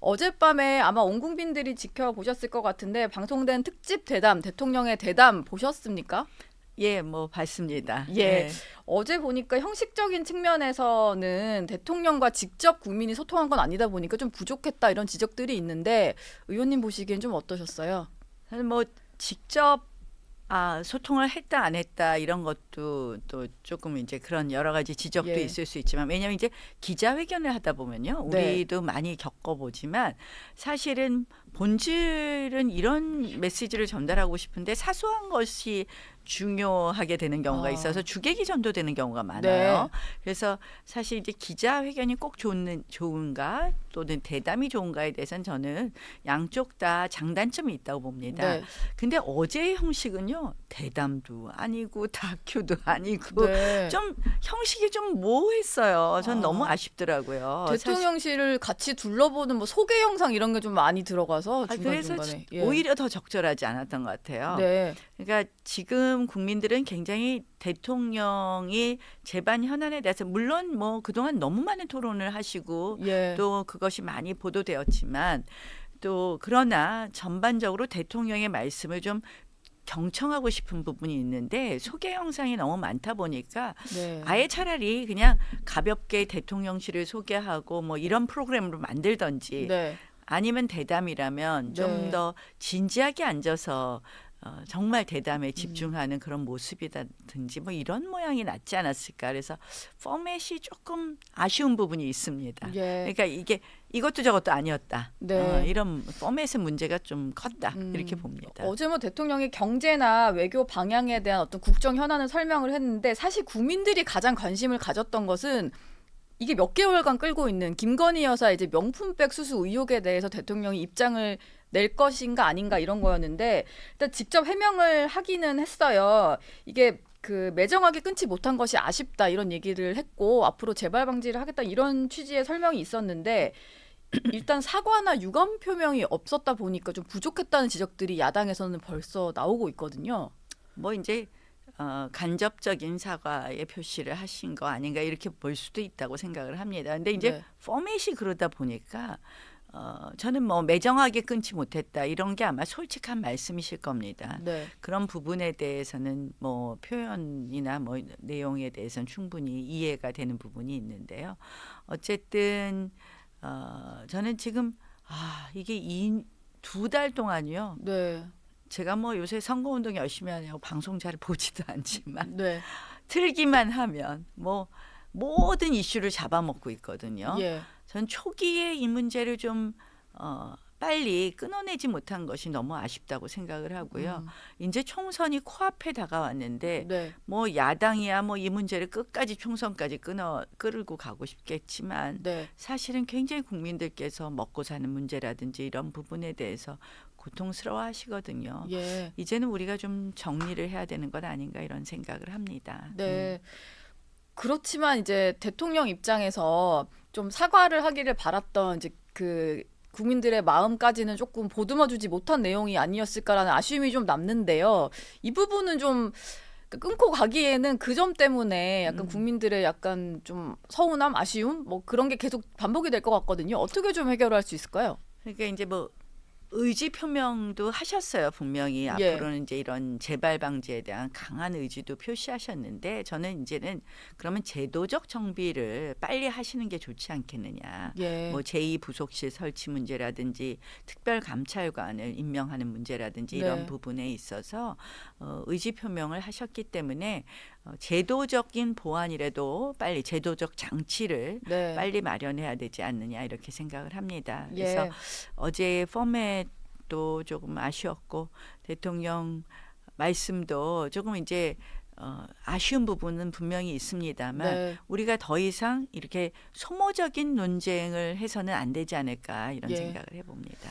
어젯밤에 아마 온 국민들이 지켜보셨을 것 같은데 방송된 특집 대담, 대통령의 대담 보셨습니까? 예, 뭐 봤습니다. 예. 예. 어제 보니까 형식적인 측면에서는 대통령과 직접 국민이 소통한 건 아니다 보니까 좀 부족했다 이런 지적들이 있는데 의원님 보시기엔 좀 어떠셨어요? 사실 뭐 직접 소통을 했다 안 했다 이런 것도 또 조금 이제 그런 여러 가지 지적도 예. 있을 수 있지만 왜냐하면 이제 기자회견을 하다 보면요. 네. 우리도 많이 겪어보지만 사실은 본질은 이런 메시지를 전달하고 싶은데 사소한 것이 중요하게 되는 경우가 있어서 아, 주객이 전도되는 경우가 네. 많아요. 그래서 사실 이제 기자회견이 꼭 좋은가 또는 대담이 좋은가에 대해서는 저는 양쪽 다 장단점이 있다고 봅니다. 네. 근데 어제의 형식은요, 대담도 아니고 다큐도 아니고 네. 좀 형식이 좀 모호했어요. 전 너무 아, 아쉽더라고요. 사실 대통령실을 같이 둘러보는 뭐 소개 영상 이런 게 좀 많이 들어가서 그래서 중간중간에. 예. 오히려 더 적절하지 않았던 것 같아요. 네. 그러니까 지금 국민들은 굉장히 대통령이 재반 현안에 대해서 물론 뭐 그동안 너무 많은 토론을 하시고 예. 또 그것이 많이 보도되었지만 또 그러나 전반적으로 대통령의 말씀을 좀 경청하고 싶은 부분이 있는데 소개 영상이 너무 많다 보니까 네. 아예 차라리 그냥 가볍게 대통령실을 소개하고 뭐 이런 프로그램으로 만들던지 네. 아니면 대담이라면 좀 네. 더 진지하게 앉아서 정말 대담에 음. 집중하는 그런 모습이라든지 뭐 이런 모양이 낫지 않았을까. 그래서 포맷이 조금 아쉬운 부분이 있습니다. 예. 그러니까 이게 이것도 저것도 아니었다. 네. 이런 포맷의 문제가 좀 컸다. 이렇게 음. 봅니다. 어제 뭐 대통령이 경제나 외교 방향에 대한 어떤 국정 현안을 설명을 했는데 사실 국민들이 가장 관심을 가졌던 것은 이게 몇 개월간 끌고 있는 김건희 여사 이제 명품백 수수 의혹에 대해서 대통령이 입장을 낼 것인가 아닌가 이런 거였는데 일단 직접 해명을 하기는 했어요. 이게 그 매정하게 끊지 못한 것이 아쉽다 이런 얘기를 했고 앞으로 재발 방지를 하겠다 이런 취지의 설명이 있었는데 일단 사과나 유감 표명이 없었다 보니까 좀 부족했다는 지적들이 야당에서는 벌써 나오고 있거든요. 뭐 이제 간접적인 사과의 표시를 하신 거 아닌가 이렇게 볼 수도 있다고 생각을 합니다. 근데 이제 네. 포맷이 그러다 보니까 저는 뭐 매정하게 끊지 못했다 이런 게 아마 솔직한 말씀이실 겁니다. 네. 그런 부분에 대해서는 뭐 표현이나 뭐 내용에 대해서는 충분히 이해가 되는 부분이 있는데요. 어쨌든 저는 지금 이게 2달 동안요. 네. 제가 뭐 요새 선거운동 열심히 하냐고 방송 잘 보지도 않지만 네. 틀기만 하면 뭐 모든 이슈를 잡아먹고 있거든요. 예. 전 초기에 이 문제를 좀 빨리 끊어내지 못한 것이 너무 아쉽다고 생각을 하고요. 음. 이제 총선이 코앞에 다가왔는데 네. 뭐 야당이야 뭐 이 문제를 끝까지 총선까지 끌고 가고 싶겠지만 네. 사실은 굉장히 국민들께서 먹고 사는 문제라든지 이런 부분에 대해서 고통스러워 하시거든요. 예. 이제는 우리가 좀 정리를 해야 되는 것 아닌가 이런 생각을 합니다. 네. 그렇지만 이제 대통령 입장에서 좀 사과를 하기를 바랐던 이제 그 국민들의 마음까지는 조금 보듬어주지 못한 내용이 아니었을까라는 아쉬움이 좀 남는데요. 이 부분은 좀 끊고 가기에는 그 점 때문에 약간 음. 국민들의 약간 좀 서운함, 아쉬움 뭐 그런 게 계속 반복이 될 것 같거든요. 어떻게 좀 해결할 수 있을까요? 그러니까 이제 뭐 의지 표명도 하셨어요. 분명히 예. 앞으로는 이제 이런 재발 방지에 대한 강한 의지도 표시하셨는데 저는 이제는 그러면 제도적 정비를 빨리 하시는 게 좋지 않겠느냐. 예. 뭐 제2부속실 설치 문제라든지 특별감찰관을 임명하는 문제라든지 이런 네. 부분에 있어서 의지 표명을 하셨기 때문에 제도적인 보완이라도 빨리 제도적 장치를 네. 빨리 마련해야 되지 않느냐 이렇게 생각을 합니다. 그래서 예. 어제 포맷도 조금 아쉬웠고 대통령 말씀도 조금 이제 아쉬운 부분은 분명히 있습니다만 네. 우리가 더 이상 이렇게 소모적인 논쟁을 해서는 안 되지 않을까 이런 예. 생각을 해봅니다.